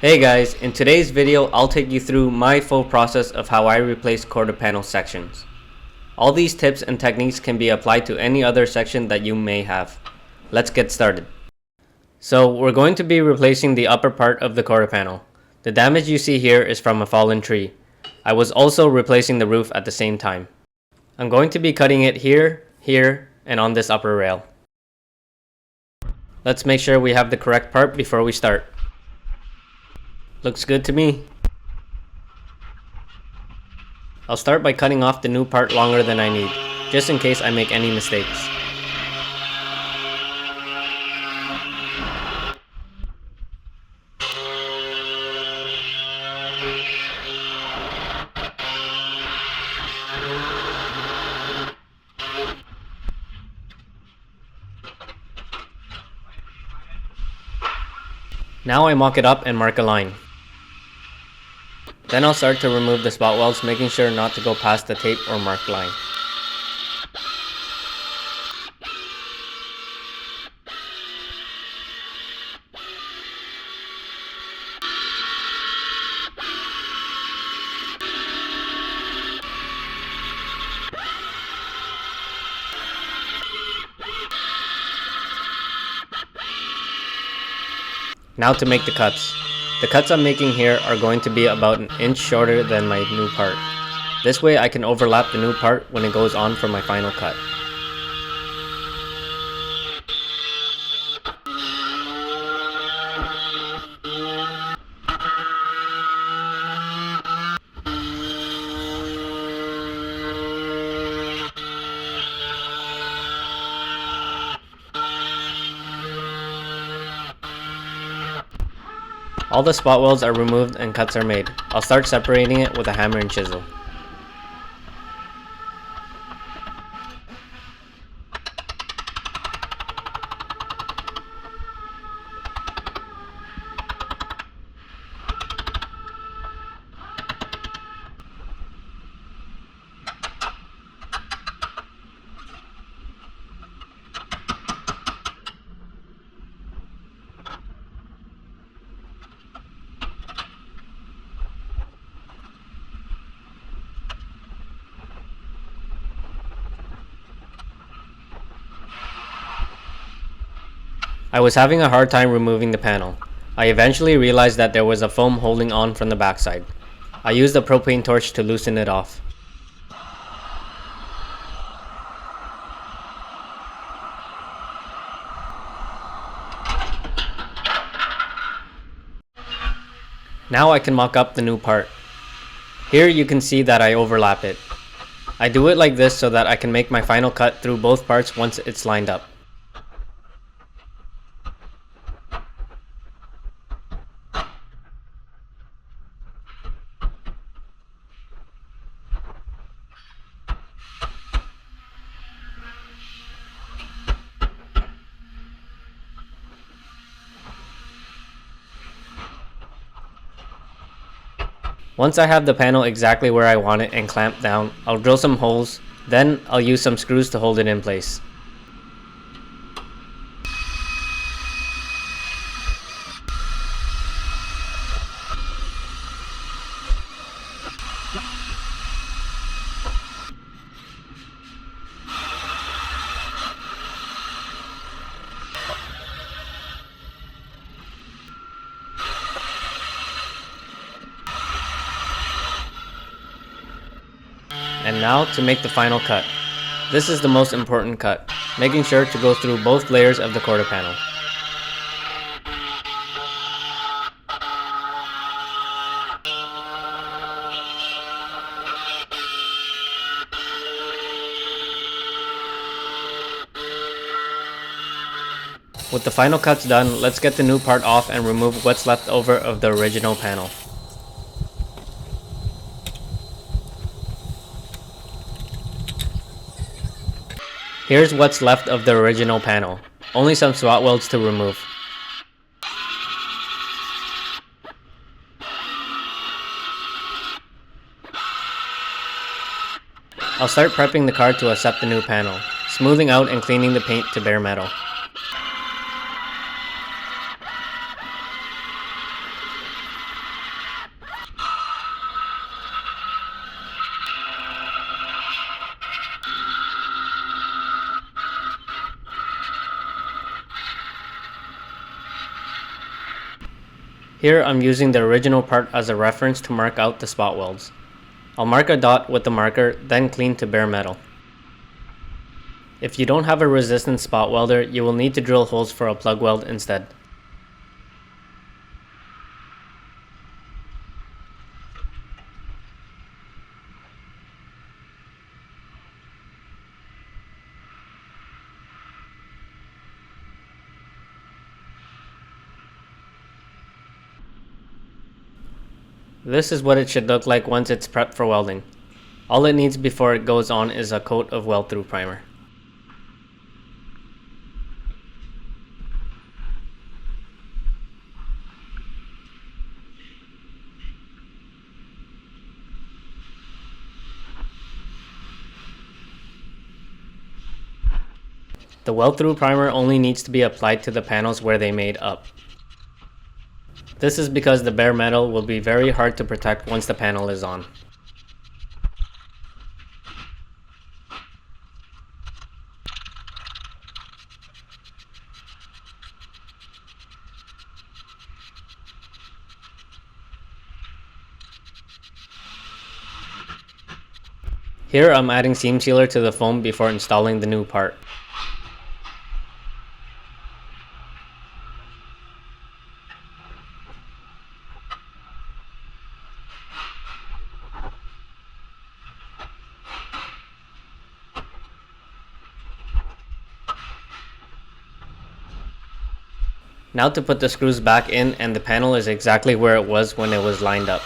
Hey guys, in today's video I'll take you through my full process of how I replace quarter panel sections. All these tips and techniques can be applied to any other section that you may have. Let's get started. So we're going to be replacing the upper part of the quarter panel. The damage you see here is from a fallen tree. I was also replacing the roof at the same time. I'm going to be cutting it here, here, and on this upper rail. Let's make sure we have the correct part before we start. Looks good to me. I'll start by cutting off the new part longer than I need, just in case I make any mistakes. Now I mock it up and mark a line. Then I'll start to remove the spot welds, making sure not to go past the tape or marked line. Now to make the cuts. The cuts I'm making here are going to be about an inch shorter than my new part. This way I can overlap the new part when it goes on for my final cut. All the spot welds are removed and cuts are made. I'll start separating it with a hammer and chisel. I was having a hard time removing the panel. I eventually realized that there was a foam holding on from the backside. I used a propane torch to loosen it off. Now I can mock up the new part. Here you can see that I overlap it. I do it like this so that I can make my final cut through both parts once it's lined up. Once I have the panel exactly where I want it and clamped down, I'll drill some holes, then I'll use some screws to hold it in place. And now to make the final cut. This is the most important cut, making sure to go through both layers of the quarter panel. With the final cuts done, let's get the new part off and remove what's left over of the original panel. Here's what's left of the original panel. Only some spot welds to remove. I'll start prepping the car to accept the new panel, smoothing out and cleaning the paint to bare metal. . Here I'm using the original part as a reference to mark out the spot welds. I'll mark a dot with the marker, then clean to bare metal. If you don't have a resistance spot welder, you will need to drill holes for a plug weld instead. This is what it should look like once it's prepped for welding. All it needs before it goes on is a coat of weld-through primer. The weld-through primer only needs to be applied to the panels where they made up. This is because the bare metal will be very hard to protect once the panel is on. Here I'm adding seam sealer to the foam before installing the new part. Now to put the screws back in, and the panel is exactly where it was when it was lined up.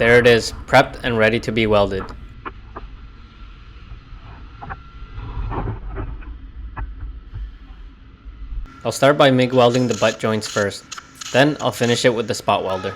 There it is, prepped and ready to be welded. I'll start by MIG welding the butt joints first, then I'll finish it with the spot welder.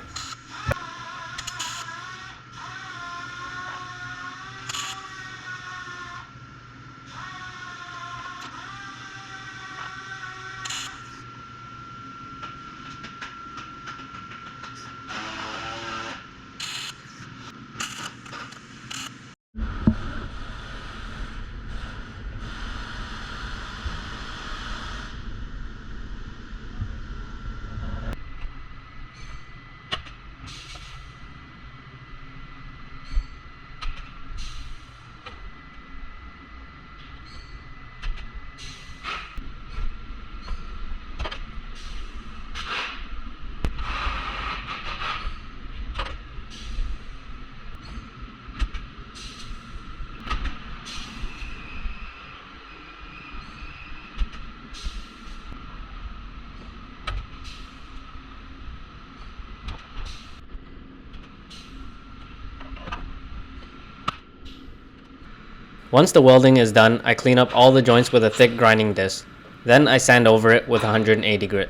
Once the welding is done, I clean up all the joints with a thick grinding disc. Then I sand over it with 180 grit.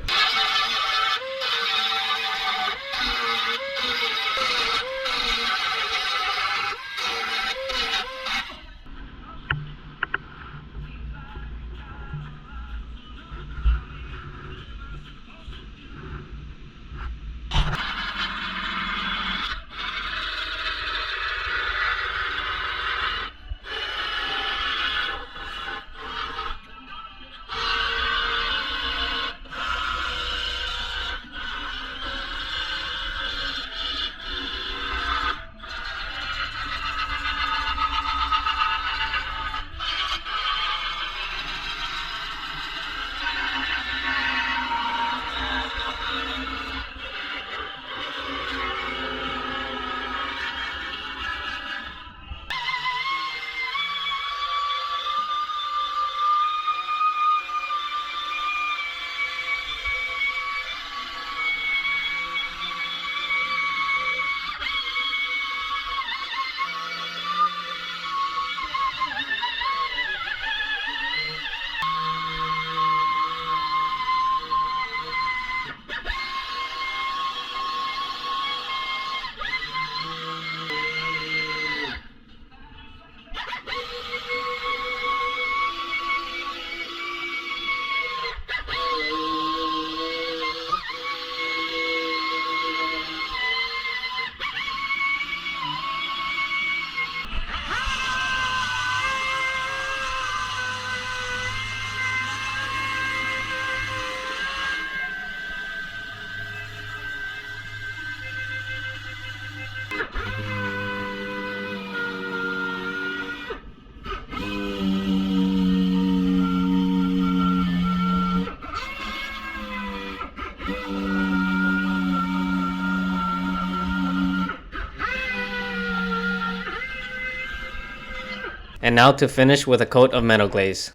And now to finish with a coat of metal glaze.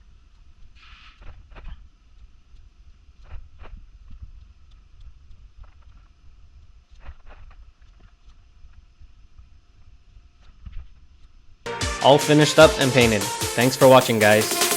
All finished up and painted. Thanks for watching, guys.